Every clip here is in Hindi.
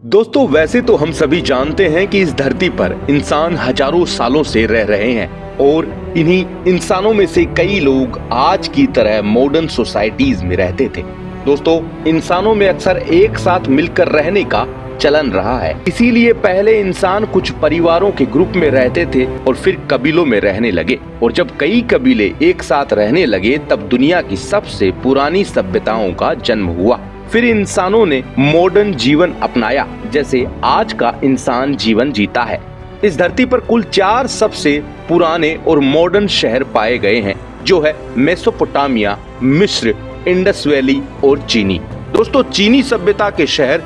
दोस्तों, वैसे तो हम सभी जानते हैं कि इस धरती पर इंसान हजारों सालों से रह रहे हैं और इन्हीं इंसानों में से कई लोग आज की तरह मॉडर्न सोसाइटीज में रहते थे। दोस्तों, इंसानों में अक्सर एक साथ मिलकर रहने का चलन रहा है। इसीलिए पहले इंसान कुछ परिवारों के ग्रुप में रहते थे और फिर कबीलों में रहने लगे, और जब कई कबीले एक साथ रहने लगे तब दुनिया की सबसे पुरानी सभ्यताओं का जन्म हुआ। फिर इंसानों ने मॉडर्न जीवन अपनाया, जैसे आज का इंसान जीवन जीता है। इस धरती पर कुल 4 सबसे पुराने और मॉडर्न शहर पाए गए हैं, जो है मेसोपोटामिया, मिस्र, इंडस वैली और चीनी। दोस्तों, चीनी सभ्यता के शहर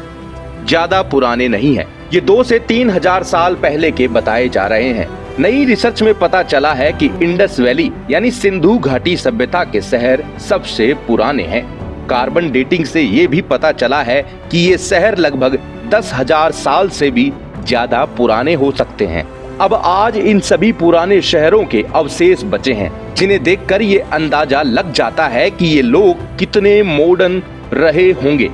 ज्यादा पुराने नहीं है, ये 2 से 3 हजार साल पहले के बताए जा रहे हैं। नई रिसर्च में पता चला है कि इंडस वैली यानी सिंधु घाटी सभ्यता के शहर सबसे पुराने हैं। कार्बन डेटिंग से ये भी पता चला है कि ये शहर लगभग 10,000 साल से भी ज्यादा पुराने हो सकते हैं। अब आज इन सभी पुराने शहरों के अवशेष बचे हैं, जिन्हें देखकर ये अंदाजा लग जाता है कि ये लोग कितने मॉडर्न रहे होंगे।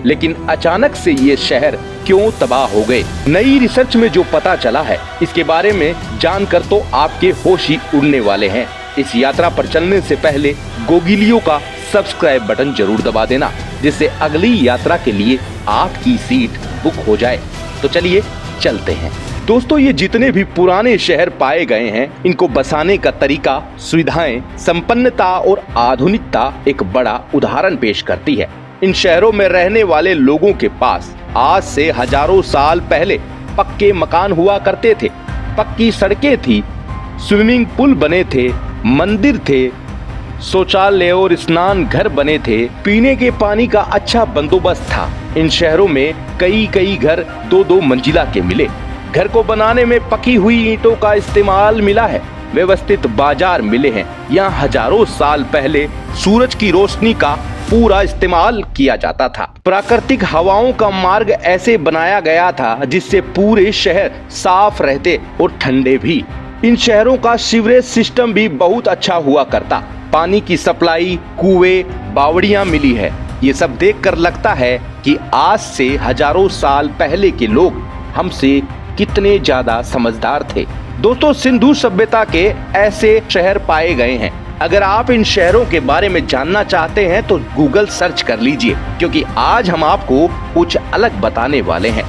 लेकिन अचानक से ये शहर क्यों तबाह हो गए? नई रिसर्च में जो पता चला है, इसके बारे में जानकर तो आपके होश ही उड़ने वाले हैं। इस यात्रा पर चलने से पहले गोगिलियो का सब्सक्राइब बटन जरूर दबा देना, जिससे अगली यात्रा के लिए आपकी सीट बुक हो जाए। तो चलिए चलते हैं। दोस्तों, ये जितने भी पुराने शहर पाए गए हैं, इनको बसाने का तरीका, सुविधाएं, संपन्नता और आधुनिकता एक बड़ा उदाहरण पेश करती है। इन शहरों में रहने वाले लोगों के पास आज से हजारों साल पहले पक्के मकान हुआ करते थे, पक्की सड़कें थी, स्विमिंग पूल बने थे, मंदिर थे, शौचालय और स्नान घर बने थे, पीने के पानी का अच्छा बंदोबस्त था। इन शहरों में कई घर 2-2 मंजिला के मिले। घर को बनाने में पकी हुई ईंटों का इस्तेमाल मिला है। व्यवस्थित बाजार मिले हैं। यहाँ हजारों साल पहले सूरज की रोशनी का पूरा इस्तेमाल किया जाता था। प्राकृतिक हवाओं का मार्ग ऐसे बनाया गया था जिससे पूरे शहर साफ रहते और ठंडे भी। इन शहरों का सीवरेज सिस्टम भी बहुत अच्छा हुआ करता। पानी की सप्लाई, कुएं, बावड़ियां मिली है। ये सब देखकर लगता है कि आज से हजारों साल पहले के लोग हमसे कितने ज्यादा समझदार थे। दोस्तों, सिंधु सभ्यता के ऐसे शहर पाए गए हैं। अगर आप इन शहरों के बारे में जानना चाहते हैं तो गूगल सर्च कर लीजिए, क्योंकि आज हम आपको कुछ अलग बताने वाले हैं।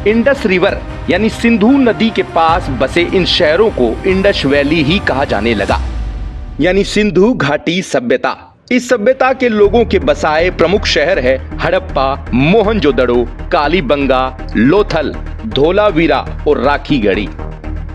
इंडस रिवर यानी सिंधु नदी के पास बसे इन शहरों को इंडस वैली ही कहा जाने लगा, यानी सिंधु घाटी सभ्यता। इस सभ्यता के लोगों के बसाए प्रमुख शहर है हड़प्पा, मोहनजोदड़ो, कालीबंगा, लोथल, धोलावीरा और राखीगढ़ी।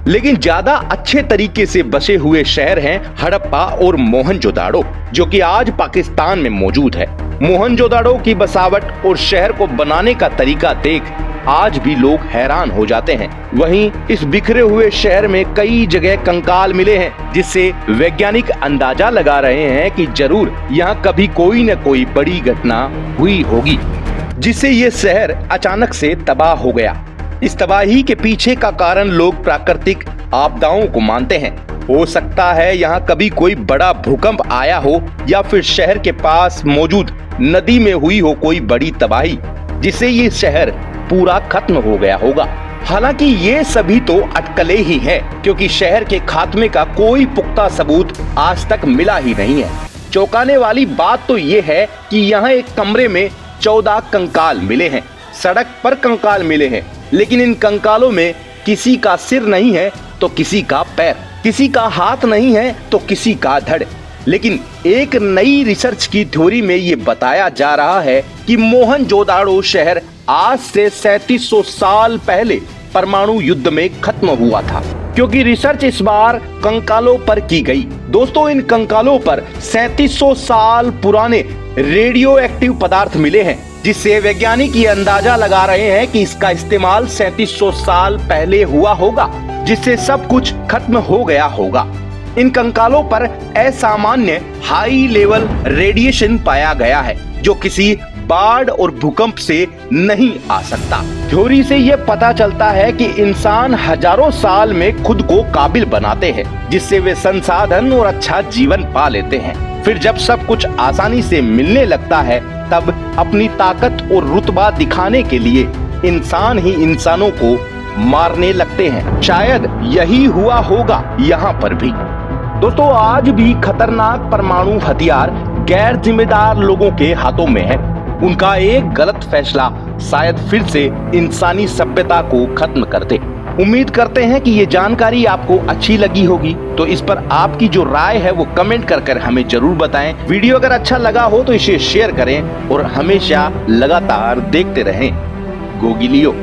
लेकिन ज्यादा अच्छे तरीके से बसे हुए शहर हैं हड़प्पा और मोहनजोदड़ो, जो कि आज पाकिस्तान में मौजूद है। मोहनजोदड़ो की बसावट और शहर को बनाने का तरीका देख आज भी लोग हैरान हो जाते हैं। वहीं इस बिखरे हुए शहर में कई जगह कंकाल मिले हैं, जिससे वैज्ञानिक अंदाजा लगा रहे हैं कि जरूर यहाँ कभी कोई न कोई बड़ी घटना हुई होगी, जिससे ये शहर अचानक से तबाह हो गया। इस तबाही के पीछे का कारण लोग प्राकृतिक आपदाओं को मानते हैं। हो सकता है यहाँ कभी कोई बड़ा भूकंप आया हो, या फिर शहर के पास मौजूद नदी में हुई हो कोई बड़ी तबाही, जिससे ये शहर पूरा खत्म हो गया होगा। हालांकि ये सभी तो अटकलें ही हैं, क्योंकि शहर के खात्मे का कोई पुख्ता सबूत आज तक मिला ही नहीं है। चौंकाने वाली बात तो ये है कि यहाँ एक कमरे में 14 कंकाल मिले हैं। सड़क पर कंकाल मिले हैं, लेकिन इन कंकालों में किसी का सिर नहीं है तो किसी का पैर, किसी का हाथ नहीं है तो किसी का धड़। लेकिन एक नई रिसर्च की थ्योरी में ये बताया जा रहा है कि मोहनजोदड़ो शहर आज से 3700 साल पहले परमाणु युद्ध में खत्म हुआ था, क्योंकि रिसर्च इस बार कंकालों पर की गई। दोस्तों, इन कंकालों पर 3700 साल पुराने रेडियो एक्टिव पदार्थ मिले हैं, जिससे वैज्ञानिक ये अंदाजा लगा रहे हैं कि इसका इस्तेमाल 3700 साल पहले हुआ होगा, जिससे सब कुछ खत्म हो गया होगा। इन कंकालों पर असामान्य हाई लेवल रेडिएशन पाया गया है, जो किसी बाढ़ और भूकंप से नहीं आ सकता। थ्योरी से ये पता चलता है कि इंसान हजारों साल में खुद को काबिल बनाते हैं, जिससे वे संसाधन और अच्छा जीवन पा लेते हैं। फिर जब सब कुछ आसानी से मिलने लगता है, तब अपनी ताकत और रुतबा दिखाने के लिए इंसान ही इंसानों को मारने लगते हैं। शायद यही हुआ होगा यहाँ पर भी। दोस्तों, आज भी खतरनाक परमाणु हथियार गैर जिम्मेदार लोगों के हाथों में है। उनका एक गलत फैसला शायद फिर से इंसानी सभ्यता को खत्म कर दे। उम्मीद करते हैं कि ये जानकारी आपको अच्छी लगी होगी। तो इस पर आपकी जो राय है वो कमेंट कर हमें जरूर बताएं। वीडियो अगर अच्छा लगा हो तो इसे शेयर करें और हमेशा लगातार देखते रहें गोगिलियो।